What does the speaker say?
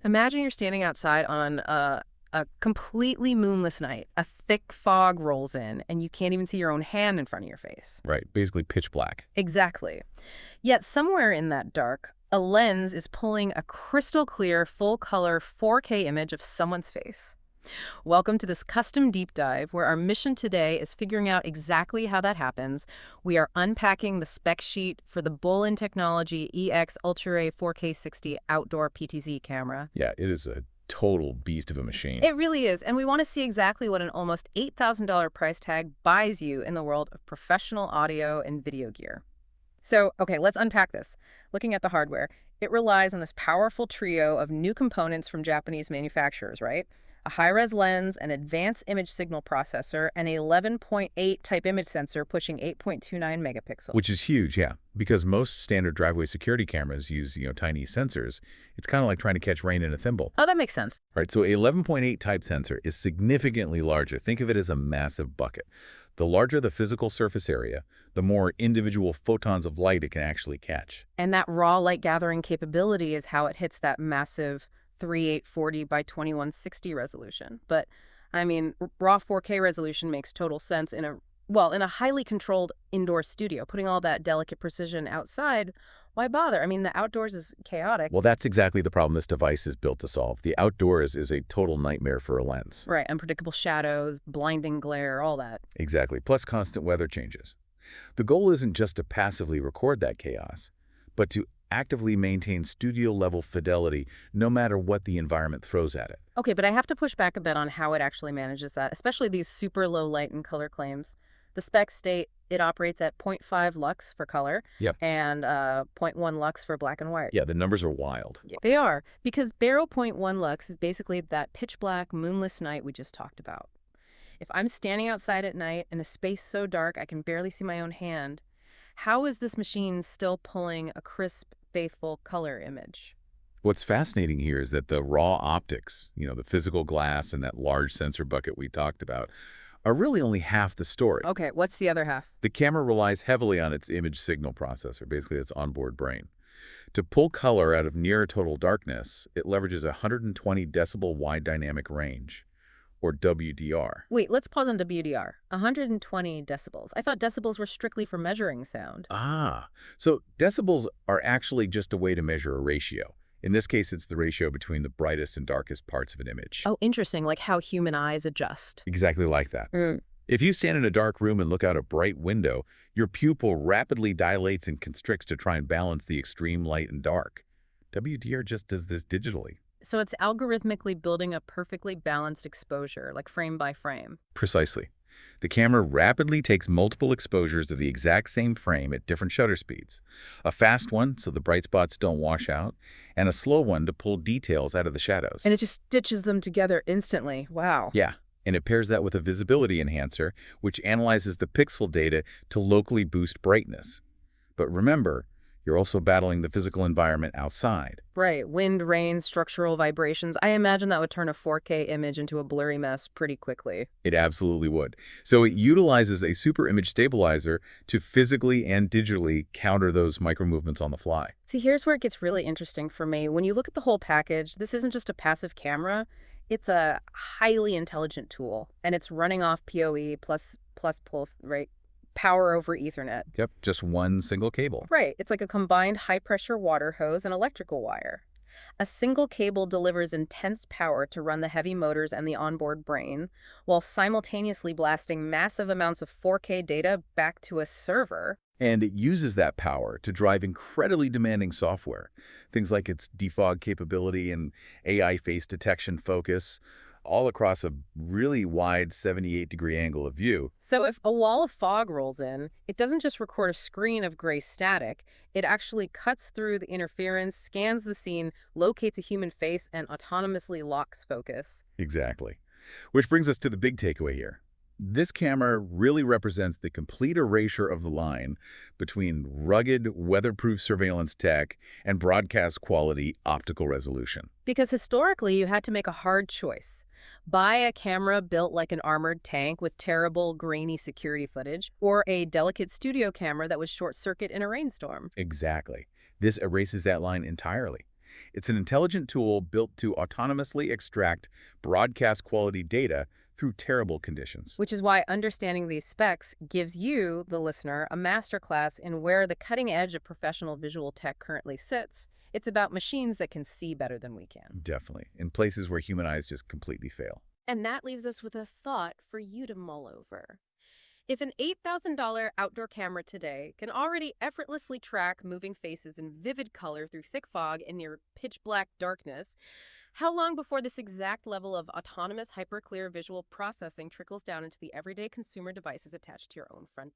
Imagine you're standing outside on a completely moonless night. A thick fog rolls in, and you can't even see your own hand in front of your face. Right, basically pitch black. Exactly. Yet somewhere in that dark, a lens is pulling a crystal clear, full-color 4K image of someone's face. Welcome to this custom deep dive where our mission today is figuring out exactly how that happens. We are unpacking the spec sheet for the Bolin Technology EXU420F outdoor PTZ camera. Yeah, it is a total beast of a machine. It really is, and we want to see exactly what an almost $8,000 price tag buys you in the world of professional audio and video gear. So, okay, let's unpack this. Looking at the hardware, it relies on this powerful trio of new components from Japanese manufacturers, right? A high-res lens, an advanced image signal processor, and a 11.8 type image sensor pushing 8.29 megapixels. Which is huge, yeah. Because most standard driveway security cameras use, tiny sensors. It's kind of like trying to catch rain in a thimble. Oh, that makes sense. Right, so a 11.8 type sensor is significantly larger. Think of it as a massive bucket. The larger the physical surface area, the more individual photons of light it can actually catch. And that raw light gathering capability is how it hits that massive 3840 by 2160 resolution. But, I mean, raw 4K resolution makes total sense in a highly controlled indoor studio. Putting all that delicate precision outside, why bother? I mean, the outdoors is chaotic. Well, that's exactly the problem this device is built to solve. The outdoors is a total nightmare for a lens. Right, unpredictable shadows, blinding glare, all that. Exactly, plus constant weather changes. The goal isn't just to passively record that chaos, but to actively maintain studio-level fidelity no matter what the environment throws at it. Okay, but I have to push back a bit on how it actually manages that, especially these super low light and color claims. The specs state it operates at 0.5 lux for color and 0.1 lux for black and white. Yeah, the numbers are wild. Yeah, they are, because bare 0.1 lux is basically that pitch black, moonless night we just talked about. If I'm standing outside at night in a space so dark I can barely see my own hand, how is this machine still pulling a crisp, faithful color image? What's fascinating here is that the raw optics, the physical glass and that large sensor bucket we talked about, are really only half the story. Okay, what's the other half? The camera relies heavily on its image signal processor, basically its onboard brain. To pull color out of near total darkness, it leverages a 120 decibel wide dynamic range, or WDR. Wait, let's pause on WDR. 120 decibels. I thought decibels were strictly for measuring sound. So decibels are actually just a way to measure a ratio. In this case, it's the ratio between the brightest and darkest parts of an image. Oh, interesting, like how human eyes adjust. Exactly like that. If you stand in a dark room and look out a bright window, your pupil rapidly dilates and constricts to try and balance the extreme light and dark. WDR just does this digitally. So it's algorithmically building a perfectly balanced exposure, like frame by frame. Precisely. The camera rapidly takes multiple exposures of the exact same frame at different shutter speeds. A fast one, so the bright spots don't wash out, and a slow one to pull details out of the shadows. And it just stitches them together instantly. Wow. Yeah, and it pairs that with a visibility enhancer, which analyzes the pixel data to locally boost brightness. But remember, you're also battling the physical environment outside. Right. Wind, rain, structural vibrations. I imagine that would turn a 4K image into a blurry mess pretty quickly. It absolutely would. So it utilizes a super image stabilizer to physically and digitally counter those micromovements on the fly. See, here's where it gets really interesting for me. When you look at the whole package, this isn't just a passive camera. It's a highly intelligent tool, and it's running off PoE plus pulse, right? Power over Ethernet. Yep, just one single cable. Right. It's like a combined high-pressure water hose and electrical wire. A single cable delivers intense power to run the heavy motors and the onboard brain, while simultaneously blasting massive amounts of 4K data back to a server. And it uses that power to drive incredibly demanding software. Things like its defog capability and AI face detection focus, all across a really wide 78-degree angle of view. So if a wall of fog rolls in, it doesn't just record a screen of gray static, it actually cuts through the interference, scans the scene, locates a human face, and autonomously locks focus. Exactly. Which brings us to the big takeaway here. This camera really represents the complete erasure of the line between rugged, weatherproof surveillance tech and broadcast-quality optical resolution. Because historically, you had to make a hard choice. Buy a camera built like an armored tank with terrible, grainy security footage, or a delicate studio camera that would short-circuit in a rainstorm. Exactly. This erases that line entirely. It's an intelligent tool built to autonomously extract broadcast-quality data through terrible conditions. Which is why understanding these specs gives you, the listener, a masterclass in where the cutting edge of professional visual tech currently sits. It's about machines that can see better than we can. Definitely. In places where human eyes just completely fail. And that leaves us with a thought for you to mull over. If an $8,000 outdoor camera today can already effortlessly track moving faces in vivid color through thick fog and near pitch black darkness, how long before this exact level of autonomous hyperclear visual processing trickles down into the everyday consumer devices attached to your own front